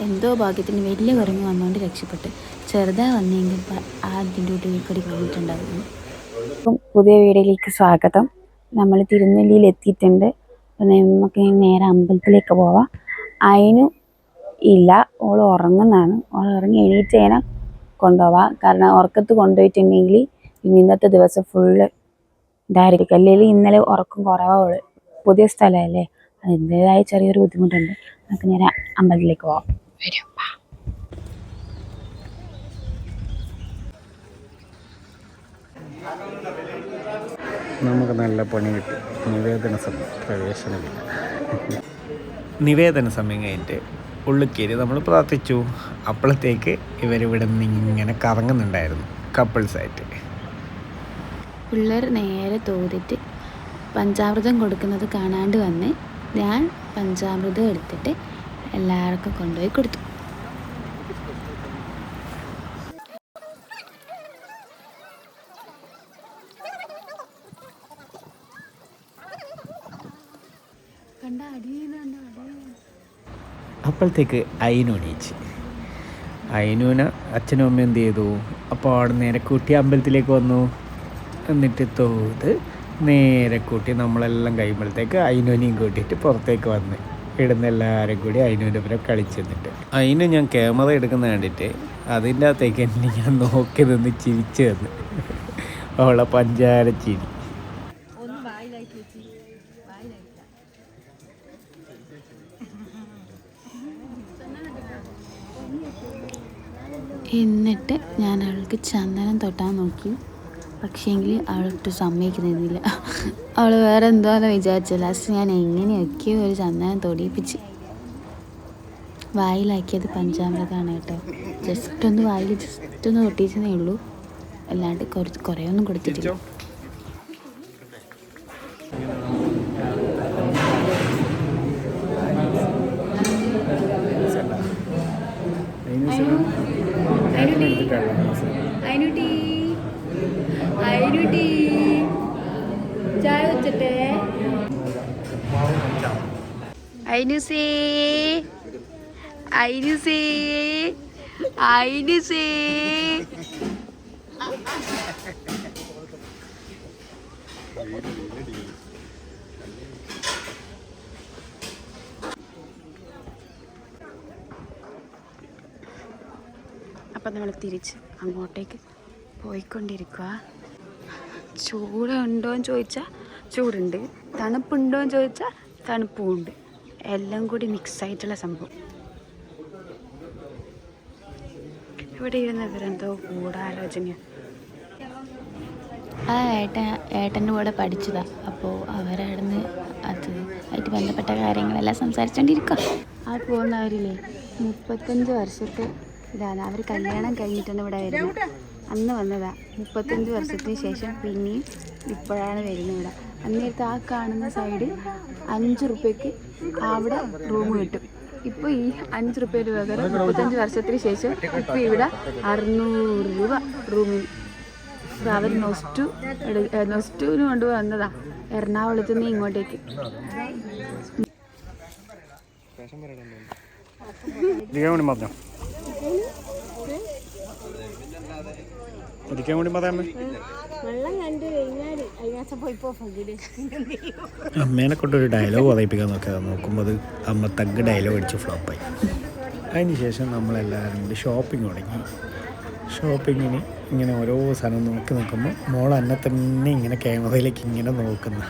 എന്തോ ഭാഗ്യത്തിന് വലിയ കുരങ്ങ് വന്നുകൊണ്ട് രക്ഷപ്പെട്ട്. ചെറുതാ വന്നെങ്കിൽ അതിൻ്റെ കൂടി കഴിഞ്ഞിട്ടുണ്ടായിരുന്നു. പുതിയ വീഡിയോയിലേക്ക് സ്വാഗതം. നമ്മൾ തിരുനെല്ലിയിൽ എത്തിയിട്ടുണ്ട്. അപ്പം നമുക്ക് നേരെ അമ്പലത്തിലേക്ക് പോവാം. അതിനും ഇല്ല, ഓൾ ഉറങ്ങുന്നതാണ്. ഓൾ ഉറങ്ങി എണീറ്റ് കഴിഞ്ഞാൽ കൊണ്ടുപോവാം. കാരണം ഉറക്കത്ത് കൊണ്ടുപോയിട്ടുണ്ടെങ്കിൽ ഇന്നത്തെ ദിവസം ഫുള്ള് ഇതായിരിക്കും. അല്ലെങ്കിൽ ഇന്നലെ ഉറക്കം കുറവാണ്. പുതിയ സ്ഥലമല്ലേ, അതിൻ്റെതായ ചെറിയൊരു ബുദ്ധിമുട്ടുണ്ട്. നമുക്ക് നേരെ അമ്പലത്തിലേക്ക് പോവാം. വരും. നമുക്ക് നല്ല പണി കിട്ടി. നിവേദന സമയം കഴിഞ്ഞിട്ട് ഉള്ളിൽ കയറി നമ്മൾ പ്രാർത്ഥിച്ചു. അപ്പോഴത്തേക്ക് ഇവരിവിടെ നിന്ന് ഇങ്ങനെ കറങ്ങുന്നുണ്ടായിരുന്നു കപ്പിൾസായിട്ട്. പിള്ളേർ നേരെ തോതിട്ട് പഞ്ചാമൃതം കൊടുക്കുന്നത് കാണാണ്ട് വന്ന് ഞാൻ പഞ്ചാമൃതം എടുത്തിട്ട് എല്ലാവർക്കും കൊണ്ടുപോയി കൊടുത്തു. അപ്പോഴത്തേക്ക് അയിനു എണീച്ച്. അയിനൂനെ അച്ഛനും അമ്മയും എന്ത് ചെയ്തു, അപ്പോൾ അവിടെ നേരെ കൂട്ടി അമ്പലത്തിലേക്ക് വന്നു. എന്നിട്ട് തോത് നേരെ കൂട്ടി നമ്മളെല്ലാം കഴിയുമ്പോഴത്തേക്ക് അയിനൂനെയും കൂട്ടിയിട്ട് പുറത്തേക്ക് വന്ന് ഇടുന്ന എല്ലാവരും കൂടി അയിനൂൻ്റെ പുരം കളിച്ചെന്നിട്ട് അയിന് ഞാൻ ക്യാമറ എടുക്കുന്ന കണ്ടിട്ട് അതിൻ്റെ അകത്തേക്ക് എന്നെ ഞാൻ നോക്കി നിന്ന് ചിരിച്ചു തന്നു. അവളെ പഞ്ചാര ചിരി. എന്നിട്ട് ഞാൻ അവൾക്ക് ചന്ദനം തൊട്ടാൻ നോക്കി. പക്ഷേങ്കിൽ അവളൊട്ട് സമ്മതിക്കുന്നില്ല. അവൾ വേറെ എന്തോന്ന് വിചാരിച്ചു. ലാസ്റ്റ് ഞാൻ എങ്ങനെയൊക്കെയോ ഒരു ചന്ദനം തൊടിയിപ്പിച്ച്. വായിലാക്കിയത് പഞ്ചാമൃതമാണ് കേട്ടോ. ജസ്റ്റ് ഒന്ന് വായിൽ ജസ്റ്റ് ഒന്ന് തൊട്ടിച്ചതേ ഉള്ളൂ, അല്ലാണ്ട് കുറേ ഒന്നും കൊടുത്തിട്ടില്ല. ചായ വെച്ചിട്ടേ ഐനുസേ ഐനുസേ ഐനുസേ. അപ്പം നമ്മൾ തിരിച്ച് അങ്ങോട്ടേക്ക് പോയിക്കൊണ്ടിരിക്കുക. ചൂടുണ്ടോയെന്ന് ചോദിച്ചാൽ ചൂടുണ്ട്, തണുപ്പുണ്ടോയെന്ന് ചോദിച്ചാൽ തണുപ്പുമുണ്ട്. എല്ലാം കൂടി മിക്സായിട്ടുള്ള സംഭവം. ഇവിടെ ഇരുന്നവരെന്തോ ഗൂഢാലോചനയാണ്. ആ ഏട്ടൻ്റെ കൂടെ പഠിച്ചതാണ്. അപ്പോൾ അവരവിടുന്ന് അത് ആയിട്ട് ബന്ധപ്പെട്ട കാര്യങ്ങളെല്ലാം സംസാരിച്ചുകൊണ്ടിരിക്കുക. ആ പോകുന്നവരില്ലേ 35 വർഷത്തെ ഇതാണ്. അവർ കല്യാണം കഴിഞ്ഞിട്ടാണ് ഇവിടെ വരുന്നത്. അന്ന് വന്നതാണ്. 35 വർഷത്തിന് ശേഷം പിന്നെയും ഇപ്പോഴാണ് വരുന്നത് ഇവിടെ. അന്നേരത്തെ ആ കാണുന്ന സൈഡ് 5 റുപ്യക്ക് അവിടെ റൂം കിട്ടും. ഇപ്പോൾ ഈ 5 റുപ്യയുടെ പകരം 35 വർഷത്തിന് ശേഷം ഇപ്പോൾ ഇവിടെ 600 രൂപ റൂമിന്. അപ്പോൾ അവർ നൊസ്റ്റുവിന് കൊണ്ടുവന്നതാണ് എറണാകുളത്ത് നിന്ന് ഇങ്ങോട്ടേക്ക്. അമ്മേനെ കൊണ്ടൊരു ഡയലോഗ് പറയിപ്പിക്കാൻ നോക്കിയതാണ്. നോക്കുമ്പോൾ അത് അമ്മ തഗ് ഡയലോഗ് അടിച്ച് ഫ്ലോപ്പായി. അതിന് ശേഷം നമ്മളെല്ലാവരും കൂടി ഷോപ്പിംഗ് തുടങ്ങി. ഷോപ്പിങ്ങിന് ഇങ്ങനെ ഓരോ സാധനം നോക്കി നിൽക്കുമ്പോൾ മോൾ എന്നെ തന്നെ ഇങ്ങനെ ക്യാമറയിലേക്ക് ഇങ്ങനെ നോക്കുന്ന.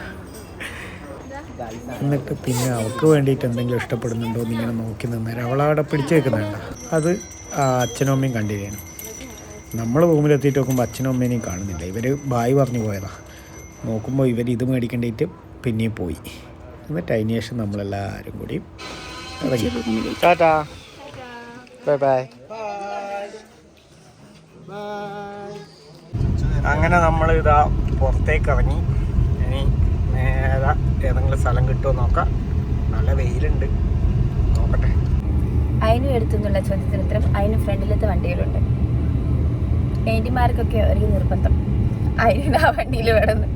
എന്നിട്ട് പിന്നെ അവൾക്ക് വേണ്ടിയിട്ട് എന്തെങ്കിലും ഇഷ്ടപ്പെടുന്നുണ്ടോ എന്ന് ഇങ്ങനെ നോക്കി നിന്നേരം അവളവിടെ പിടിച്ചു വെക്കുന്നുണ്ട. അത് അച്ഛനും അമ്മയും കണ്ടിരിക്കണം. നമ്മൾ റൂമിലെത്തിയിട്ട് നോക്കുമ്പോൾ അച്ഛനും അമ്മേനെയും കാണുന്നില്ല. ഇവർ ബായ് പറഞ്ഞു പോയതാണ്. നോക്കുമ്പോൾ ഇവർ ഇത് മേടിക്കേണ്ടിയിട്ട് പിന്നെയും പോയി. എന്നിട്ട് അതിന് ശേഷം നമ്മളെല്ലാവരും കൂടി ഇറങ്ങി. Tata bye bye. അങ്ങനെ നമ്മൾ ഇതാ പുറത്തേക്ക് ഇറങ്ങി. ഇനി നേരെ ഏതെങ്കിലും സ്ഥലം കിട്ടുമോ നോക്കാം. നല്ല വെയിലുണ്ട്, നോക്കട്ടെ. അതിന് എടുത്തുന്നുള്ള ചോദ്യത്തിന് ഉത്തരം അതിന് ഫ്രണ്ടിലത്തെ വണ്ടികളുണ്ട്. ഏന്റിമാർക്കൊക്കെ ഒരു നിർബന്ധം അതിന് ആ വണ്ടിയിൽ വേണമെന്ന്.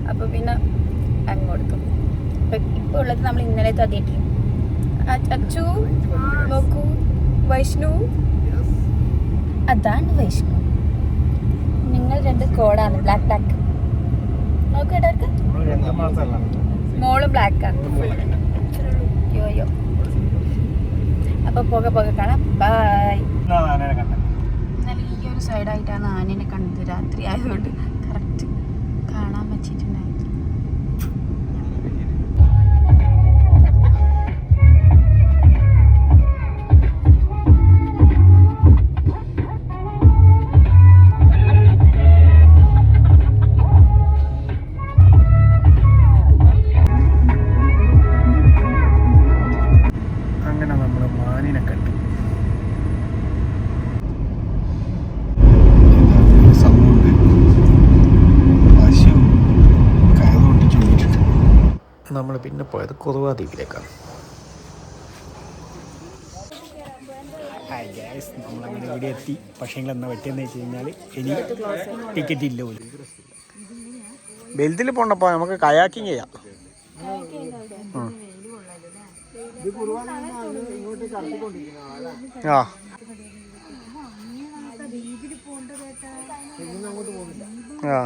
അപ്പോൾ പിന്നെ അങ്ങ് കൊടുത്തു. അപ്പം ഇപ്പോൾ ഉള്ളത് നമ്മൾ ഇന്നലത്തെ അതിയിട്ട് അച്ചു നോക്കൂ വൈഷ്ണു അതാണ് വൈഷ്ണു. നിങ്ങൾ രണ്ട് കോഡാണ്, ബ്ലാക്ക് ബ്ലാക്ക്. നോക്കേട്ടവർക്ക് മോളും ബ്ലാക്കാ. യോയോ. അപ്പൊ പോക കാണാം. ബൈ. എന്നാലും ഈ ഒരു സൈഡായിട്ടാണ് ആനേനെ കണ്ടത്. രാത്രി ആയതുകൊണ്ട് കറക്റ്റ് കാണാൻ പറ്റിയിട്ടുണ്ടായിരുന്നു. നമ്മൾ പിന്നെ പോയത് കുറുവാ ദ്വീപിലേക്കാണ്. നമ്മളങ്ങനെ ഇവിടെ എത്തി. പക്ഷേ എന്നാ പറ്റിയെന്ന് വെച്ച് കഴിഞ്ഞാൽ ഇനി ടിക്കറ്റ് ഇല്ല പോലും. ബെൽറ്റിൽ പോകണ്ടപ്പോൾ നമുക്ക് കയാക്കിങ് ചെയ്യാം. ആ ആ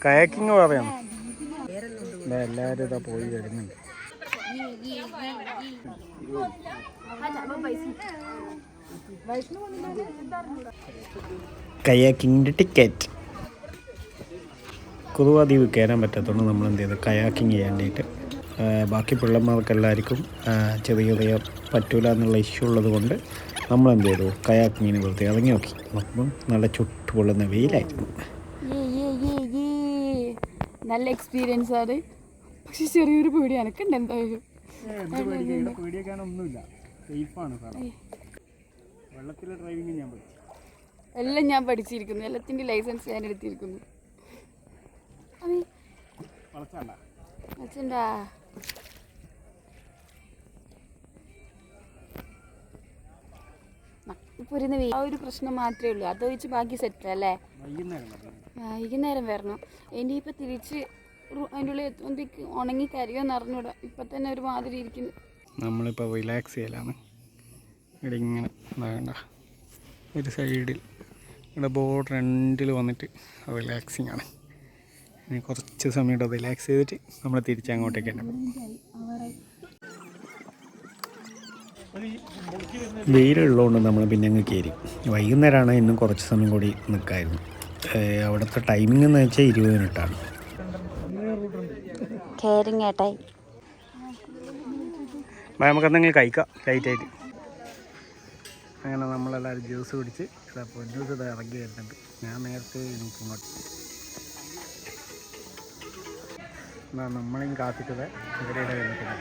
കയാക്കിങ് പറയാം. എല്ലാവരും ഇതാ പോയി വരുന്നുണ്ട്. കയാക്കിങ്ങിൻ്റെ ടിക്കറ്റ്. കുറുവാ ദ്വീപ് കയറാൻ പറ്റാത്തതുകൊണ്ട് നമ്മൾ എന്ത് ചെയ്തു, കയാക്കിങ് ചെയ്യാൻ വേണ്ടിയിട്ട്. ബാക്കി പിള്ളേർക്കെല്ലാവർക്കും ചെറിയ പറ്റൂല എന്നുള്ള ഇഷ്യൂ ഉള്ളത് കൊണ്ട് നമ്മൾ എന്ത് ചെയ്തു, കയാക്കിങ്ങിന് വെറുതെ ഇറങ്ങി നോക്കി. അപ്പം നല്ല ചുട്ടുപൊള്ളുന്ന വെയിലായിരുന്നു. നല്ല എക്സ്പീരിയൻസ് ആണ്. പക്ഷെ ചെറിയൊരു പേടി എനക്കുണ്ട്. എന്തായാലും എല്ലാം ഞാൻ പഠിച്ചിരിക്കുന്നു. എല്ലാത്തിൻ്റെ ലൈസൻസ് ഞാൻ എടുത്തിരിക്കുന്നു. ആ ഒരു പ്രശ്നം മാത്രമേ ഉള്ളൂ. അത് വെച്ച് ബാക്കി സെറ്റ് അല്ലേ. വൈകുന്നേരം വരണം. ഇനിയിപ്പോൾ തിരിച്ച് അതിൻ്റെ ഉള്ളിൽ എത്തുമ്പോഴത്തേക്ക് ഉണങ്ങി കരിയോന്ന് അറിഞ്ഞൂടാ. ഇപ്പം തന്നെ ഒരു മാതിരി ഇരിക്കുന്നു. നമ്മളിപ്പോൾ റിലാക്സ് ചെയ്യലാണ്. ഇവിടെ ഇങ്ങനെ വേണ്ട ഒരു സൈഡിൽ ഇവിടെ ബോർഡർ എൻഡിൽ വന്നിട്ട് റിലാക്സിങ് ആണ്. ഇനി കുറച്ച് സമയം ഇവിടെ റിലാക്സ് ചെയ്തിട്ട് നമ്മൾ തിരിച്ചങ്ങോട്ടേക്ക് തന്നെ പോകും. വെയിലുള്ളതുകൊണ്ട് നമ്മൾ പിന്നെ അങ്ങ് കയറി. വൈകുന്നേരമാണ് ഇന്നും കുറച്ച് സമയം കൂടി നിൽക്കായിരുന്നു. അവിടുത്തെ ടൈമിംഗ് എന്ന് വെച്ചാൽ 20 മിനിറ്റാണ്. നമുക്ക് എന്തെങ്കിലും കഴിക്കാം ലൈറ്റായിട്ട്. അങ്ങനെ നമ്മളെല്ലാവരും ജ്യൂസ് കുടിച്ച് ഇതാ പൊന്നൂസ് ഇത് ഇറങ്ങി വരുന്നുണ്ട്. ഞാൻ നേരത്തെ എനിക്ക് ഇങ്ങോട്ട് നമ്മളെയും കാത്തിട്ടത് ഇവരുടെ വന്നിട്ടുണ്ട്.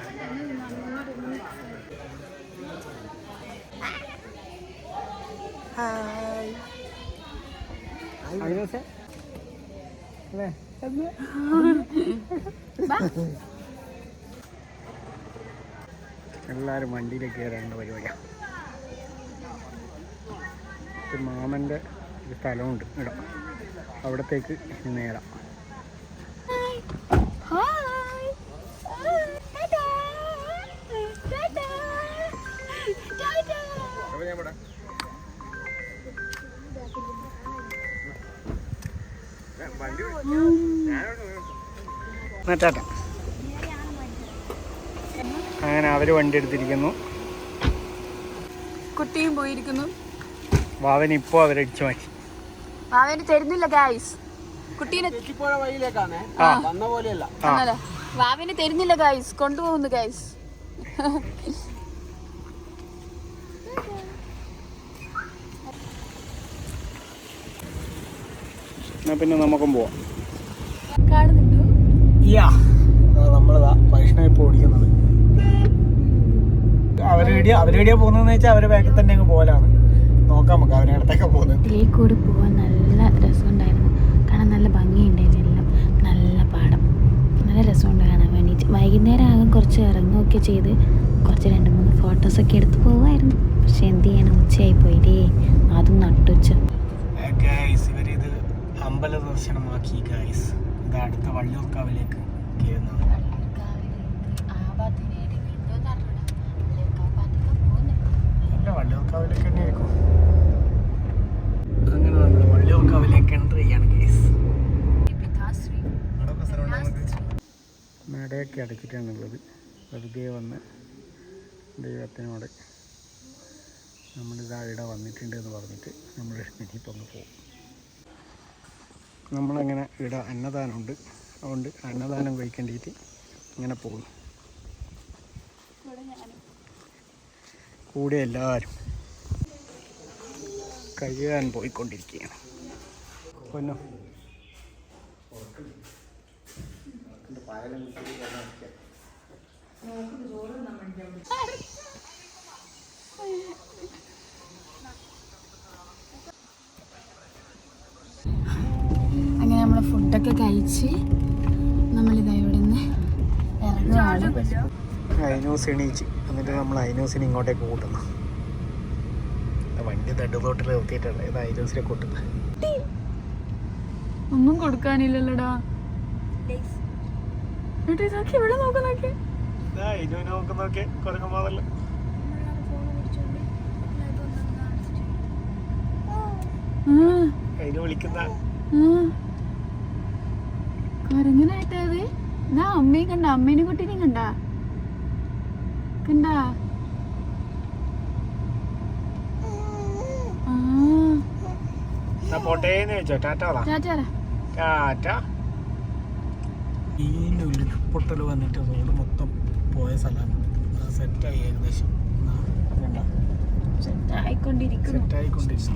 അല്ലേ എല്ലാവരും വണ്ടിയിലേക്ക് കയറേണ്ട പരിപാടിയാണ്. ഒരു മാമൻ്റെ ഒരു സ്ഥലമുണ്ട് ഇടാം, അവിടത്തേക്ക് നേരാം. അങ്ങനെ അവർ വണ്ടി എടുത്തിരിക്കുന്നു. കുട്ടിയും പോയിരിക്കുന്നു. വാവന് ഇപ്പോൾ അവരടിച്ചു മാറ്റി. വാവന് തരുന്നില്ല ഗായ്സ്. കുട്ടീനെ വാവിന് തരുന്നില്ല ഗായ്സ്. കൊണ്ടുപോകുന്നു ഗായ്സ്. എന്നാ പിന്നെ നമുക്കും പോവാം. കാണുന്നുണ്ടോ? നമ്മളതാ വൈഷ്ണവ് ഇപ്പോൾ ഓടിക്കുന്നത്. അവരെവിടെയാ പോകുന്നതെന്ന് വെച്ചാൽ അവരെ ബാക്കിൽ തന്നെ അങ്ങ് പോകലാണ്. നോക്കാം നമുക്ക് അവരടുത്തൊക്കെ പോകുന്നത്. ഇതിലേക്കൂടി പോകാൻ നല്ല രസമുണ്ടായിരുന്നു. കാണാൻ നല്ല ഭംഗിയുണ്ടായിരുന്നു. എല്ലാം നല്ല പാടം, നല്ല രസമുണ്ട് കാണാൻ വേണ്ടിയിട്ട്. വൈകുന്നേരം ആകെ കുറച്ച് ഇറങ്ങുകയൊക്കെ ചെയ്ത് കുറച്ച് 2-3 ഫോട്ടോസൊക്കെ എടുത്ത് പോകുമായിരുന്നു. പക്ഷെ എന്ത് ചെയ്യണം, ഉച്ചയായി പോയില്ലേ. അതും നട്ടുച്ച. ഇവരിത് അമ്പല ദർശനമാക്കി ഗായ്സ്. ഇത് അടുത്ത വള്ളിയൂർക്കാവിലേക്ക് കയറുന്നതാണ്. വള്ളിയൂർക്കാവിലേക്ക് തന്നെ ആയിരിക്കും. അങ്ങനെ നമ്മൾ വള്ളിയൂർക്കാവിലേക്ക് എൻ്റർ ചെയ്യാണ് കേസ്. നടയൊക്കെ അടച്ചിട്ടാണുള്ളത്. വെറുതെ വന്ന് ദൈവത്തിനോട് നമ്മളിതാ ഇവിടെ വന്നിട്ടുണ്ട് എന്ന് പറഞ്ഞിട്ട് നമ്മൾ ഇനിയിപ്പോൾ ഒന്ന് പോകും. നമ്മളങ്ങനെ ഇവിടെ അന്നദാനമുണ്ട്, അതുകൊണ്ട് അന്നദാനം കഴിക്കേണ്ടിയിട്ട് ഇങ്ങനെ പോകുന്നു. കൂടെ എല്ലാവരും കഴിയാൻ പോയിക്കൊണ്ടിരിക്കുകയാണ്. പൊന്നോ അങ്ങനെ നമ്മൾ ഫുഡൊക്കെ കഴിച്ച് നമ്മളിതാ ഇവിടെ നിന്ന് ഇറങ്ങുകയാണ്. ഐനൂസ് എണീച്ച് എന്നിട്ട് നമ്മൾ ഐനൂസിനെ ഇങ്ങോട്ടേക്ക് കൂട്ടുന്നു. വണ്ടി തട്ടുതോട്ടിൽ നിർത്തിയിട്ടുണ്ട്. ഇത് ഐനൂസിനെ കൂട്ടുന്നത്. ഒന്നും കൊടുക്കാനില്ലല്ലോടാ. ഇവിടെ നോക്കുന്നൊക്കെ നോക്കുന്നൊക്കെ കുറങ്ങുമ്പോഴല്ലോ. അതിന് വിളിക്കുന്ന കൊരങ്ങനായിട്ടത്. എന്നാ അമ്മയും കണ്ട, അമ്മേനെ കുട്ടീനെയും കണ്ടാ പോട്ടേന്ന് ചോദിച്ചോ. ടാറ്റ. ഇതിൻ്റെ ഉള്ളിൽ പൊട്ടൽ വന്നിട്ട് റോഡ് മൊത്തം പോയ സ്ഥലമാണ്. സെറ്റായി ഏകദേശം സെറ്റായിക്കൊണ്ടിരിക്കുന്നു.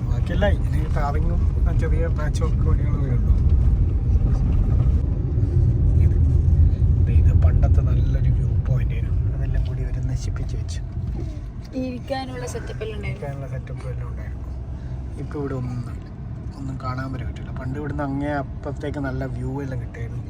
ബാക്കിയല്ല ഇനി ടാറിങ്ങും ചെറിയ പാച്ച് വർക്ക് പണികൾ വരുള്ളൂ. ഇത് പണ്ടത്തെ നല്ലൊരു വ്യൂ പോയിന്റ് ആയിരുന്നു. അതെല്ലാം കൂടി ഒരു നശിപ്പിച്ച് വെച്ചു. ഇരിക്കാനുള്ള സെറ്റപ്പ് എല്ലാം ഉണ്ടായിരുന്നു. ഇപ്പോൾ ഇവിടെ ഒന്നും കാണാൻ വരെ പറ്റില്ല. പണ്ട് ഇവിടുന്ന് അങ്ങേ അപ്പുറത്തേക്ക് നല്ല വ്യൂ എല്ലാം കിട്ടുമായിരുന്നു.